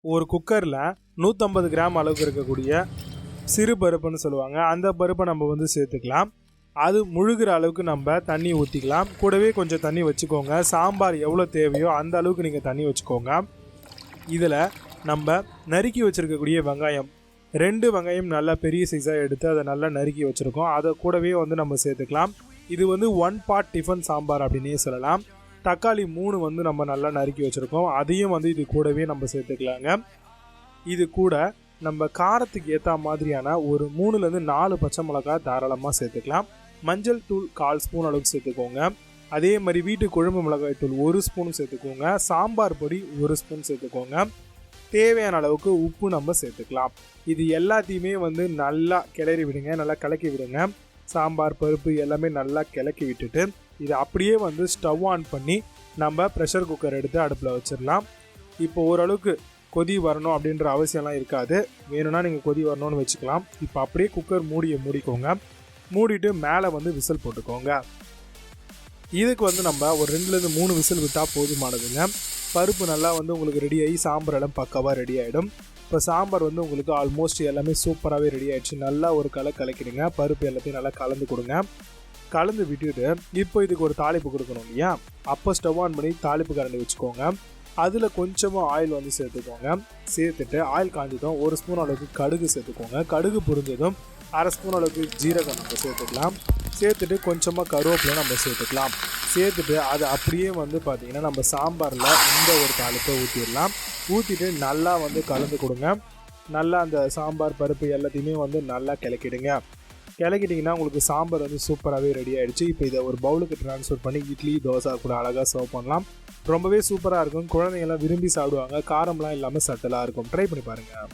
ஒரு குக்கரில் 150 கிராம் அளவுக்கு இருக்கக்கூடிய சிறு பருப்புன்னு சொல்லுவாங்க, அந்த பருப்பை நம்ம வந்து சேர்த்துக்கலாம். அது முழுகிற அளவுக்கு நம்ம தண்ணி ஊற்றிக்கலாம். கூடவே கொஞ்சம் தண்ணி வச்சுக்கோங்க. சாம்பார் எவ்வளோ தேவையோ அந்த அளவுக்கு நீங்கள் தண்ணி வச்சுக்கோங்க. இதில் நம்ம நறுக்கி வச்சுருக்கக்கூடிய வெங்காயம் 2 வெங்காயம் நல்லா பெரிய சைஸாக எடுத்து அதை நல்லா நறுக்கி வச்சுருக்கோம். அதை கூடவே வந்து நம்ம சேர்த்துக்கலாம். இது வந்து 1 பாட் டிஃபன் சாம்பார் அப்படின்னே சொல்லலாம். தக்காளி 3 வந்து நம்ம நல்லா நறுக்கி வச்சுருக்கோம், அதையும் வந்து இது கூடவே நம்ம சேர்த்துக்கலாங்க. இது கூட நம்ம காரத்துக்கு ஏற்ற மாதிரியான ஒரு 3லேருந்து 4 பச்சை மிளகாய் தாராளமாக சேர்த்துக்கலாம். மஞ்சள் தூள் 1/4 ஸ்பூன் அளவுக்கு சேர்த்துக்கோங்க. அதே மாதிரி வீட்டு குழம்பு மிளகாய் தூள் 1 ஸ்பூன் சேர்த்துக்கோங்க. சாம்பார் பொடி 1 ஸ்பூன் சேர்த்துக்கோங்க. தேவையான அளவுக்கு உப்பு நம்ம சேர்த்துக்கலாம். இது எல்லாத்தையுமே வந்து நல்லா கிளறி விடுங்க, நல்லா கலக்கி விடுங்க. சாம்பார் பருப்பு எல்லாமே நல்லா கிளக்கி விட்டுட்டு இதை அப்படியே வந்து ஸ்டவ் ஆன் பண்ணி நம்ம ப்ரெஷர் குக்கர் எடுத்து அடுப்பில் வச்சிடலாம். இப்போ ஓரளவுக்கு கொதி வரணும் அப்படின்ற அவசியம்லாம் இருக்காது. வேணும்னா நீங்கள் கொதி வரணும்னு வச்சுக்கலாம். இப்போ அப்படியே குக்கர் மூடிக்கோங்க. மூடிட்டு மேலே வந்து விசில் போட்டுக்கோங்க. இதுக்கு வந்து நம்ம ஒரு 2லேருந்து 3 விசில் விட்டால் போதுமானதுங்க. பருப்பு நல்லா வந்து உங்களுக்கு ரெடி ஆகி சாம்பார் எல்லாம் பக்காவாக ரெடி ஆகிடும். இப்போ சாம்பார் வந்து உங்களுக்கு ஆல்மோஸ்ட் எல்லாமே சூப்பராகவே ரெடி ஆகிடுச்சு. நல்லா ஒரு கலக்கிடுங்க. பருப்பு எல்லாத்தையும் நல்லா கலந்து கொடுங்க. கலந்து விட்டுட்டு இப்போ இதுக்கு ஒரு தாளிப்பு கொடுக்கணும் இல்லையா, அப்போ ஸ்டவ் ஆன் பண்ணி தாளிப்பு கரண்டி வச்சுக்கோங்க. அதில் கொஞ்சமாக ஆயில் வந்து சேர்த்துக்கோங்க. சேர்த்துட்டு ஆயில் காஞ்சதும் 1 ஸ்பூன் அளவுக்கு கடுகு சேர்த்துக்கோங்க. கடுகு புரிஞ்சதும் 1/2 ஸ்பூன் அளவுக்கு ஜீரகம் நம்ம சேர்த்துக்கலாம். சேர்த்துட்டு கொஞ்சமாக கருவேப்பிலை நம்ம சேர்த்துக்கலாம். சேர்த்துட்டு அது அப்படியே வந்து பார்த்திங்கன்னா நம்ம சாம்பாரில் இந்த ஒரு தாளிப்பை ஊற்றிடலாம். ஊற்றிட்டு நல்லா வந்து கலந்து கொடுங்க. நல்லா அந்த சாம்பார் பருப்பு எல்லாத்தையுமே வந்து நல்லா கிளக்கிட்டிங்கன்னா உங்களுக்கு சாம்பார் வந்து சூப்பராகவே ரெடி ஆகிடுச்சு. இப்போ இதை ஒரு பவுலுக்கு ட்ரான்ஸ்ஃபர் பண்ணி இட்லி தோசை கூட அழகாக சர்வ் பண்ணலாம். ரொம்பவே சூப்பராக இருக்கும். குழந்தைங்கள்லாம் விரும்பி சாப்பிடுவாங்க. காரம்லாம் இல்லாமல் சட்டலாக இருக்கும். ட்ரை பண்ணி பாருங்கள்.